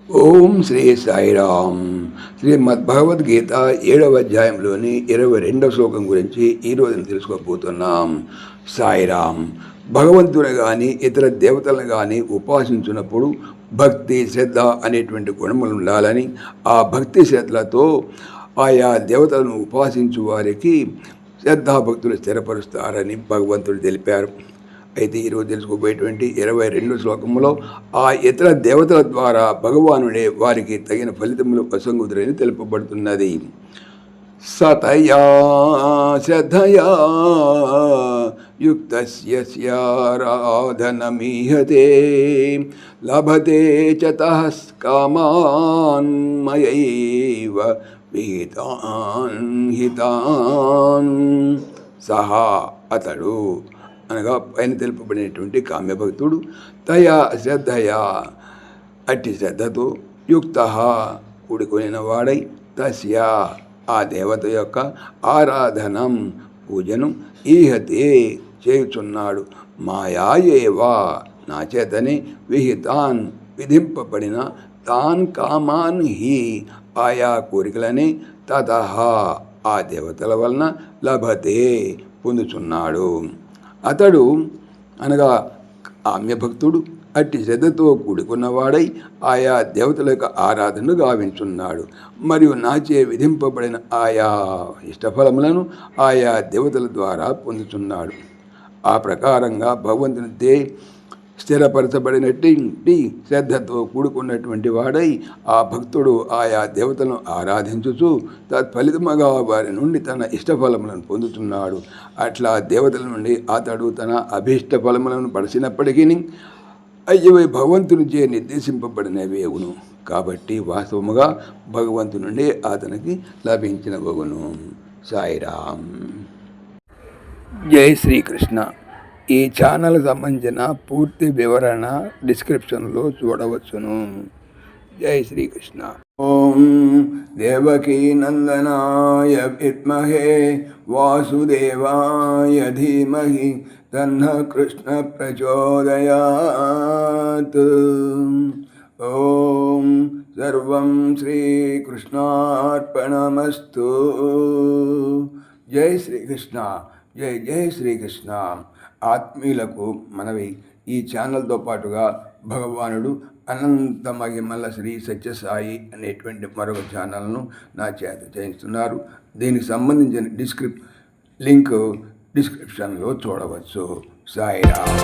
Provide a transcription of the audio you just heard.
ఓం శ్రీ సాయిరామ్. శ్రీమద్భగవద్గీత 7వ అధ్యాయంలోని 22వ శ్లోకం గురించి ఈరోజు తెలుసుకోబోతున్నాం. సాయిరామ్. భగవంతుని కానీ ఇతర దేవతలను కానీ ఉపాసించినప్పుడు భక్తి శ్రద్ధ అనేటువంటి గుణములు ఉండాలని, ఆ భక్తి శ్రద్ధలతో ఆయా దేవతలను ఉపాసించు వారికి శ్రద్ధాభక్తులు స్థిరపరుస్తారని భగవంతుడు తెలిపారు. అయితే ఈరోజు తెలుసుకోబోయేటువంటి 22 శ్లోకంలో ఆ ఇతర దేవతల ద్వారా భగవానుడే వారికి తగిన ఫలితములు వసంగుదురని తెలుపబడుతున్నది. సతయా శ్రద్ధయా యుక్తస్య స్యారాధనమీహతే లభతే చ తః కామాన్ మయైవ విహితాన్ హితాన్. సహా అతడు అనగా పైన తెలుపబడినటువంటి కామ్యభక్తుడు తయా శ్రద్ధయా అట్టి శ్రద్ధతో యుక్త కూడుకొనిన వాడై తస్య ఆ దేవత యొక్క ఆరాధనం పూజను ఈహతే చేయుచున్నాడు. మాయాయేవా నా చేతనే విహితాన్ విధింపబడిన తాన్ కామాన్ హి ఆయా కోరికలని తతః ఆ దేవతల వలన లభతే పొందుచున్నాడు. అతడు అనగా కామ్యభక్తుడు అట్టి శ్రద్ధతో కూడుకున్నవాడై ఆయా దేవతల యొక్క ఆరాధనను గావించున్నాడు. మరియు నాచే విధింపబడిన ఆయా ఇష్టఫలములను ఆయా దేవతల ద్వారా పొందుతున్నాడు. ఆ ప్రకారంగా భగవంతునితే స్థిరపరచబడినటువంటి శ్రద్ధతో కూడుకున్నటువంటి వాడై ఆ భక్తుడు ఆయా దేవతలను ఆరాధించుచు తత్ఫలితముగా వారి నుండి తన ఇష్టఫలములను పొందుతున్నాడు. అట్లా దేవతల నుండి అతడు తన అభీష్ట ఫలములను పడిసినప్పటికీ అయ్యవై భగవంతునిచే నిర్దేశింపబడినవేగును. కాబట్టి వాస్తవముగా భగవంతుని నుండి అతనికి లభించినవగును. సాయిరామ్. జై శ్రీకృష్ణ. ఈ ఛానల్ సంబంధించిన పూర్తి వివరణ డిస్క్రిప్షన్లో చూడవచ్చును. జై శ్రీకృష్ణ. ఓం దేవకీ నందనాయ విద్మహే వాసుదేవాయ ధీమహి తన్నః కృష్ణ ప్రచోదయాత్. ఓం సర్వం శ్రీకృష్ణార్పణమస్తు. జై శ్రీకృష్ణ. జై జై శ్రీకృష్ణ. ఆత్మీయులకు మనవి, ఈ ఛానల్తో పాటుగా భగవానుడు అనంత మహిమల శ్రీ సత్యసాయి అనేటువంటి మరొక ఛానల్ను నా చేత చేయిస్తున్నారు. దీనికి సంబంధించిన లింక్ డిస్క్రిప్షన్లో చూడవచ్చు. సాయిరామ్.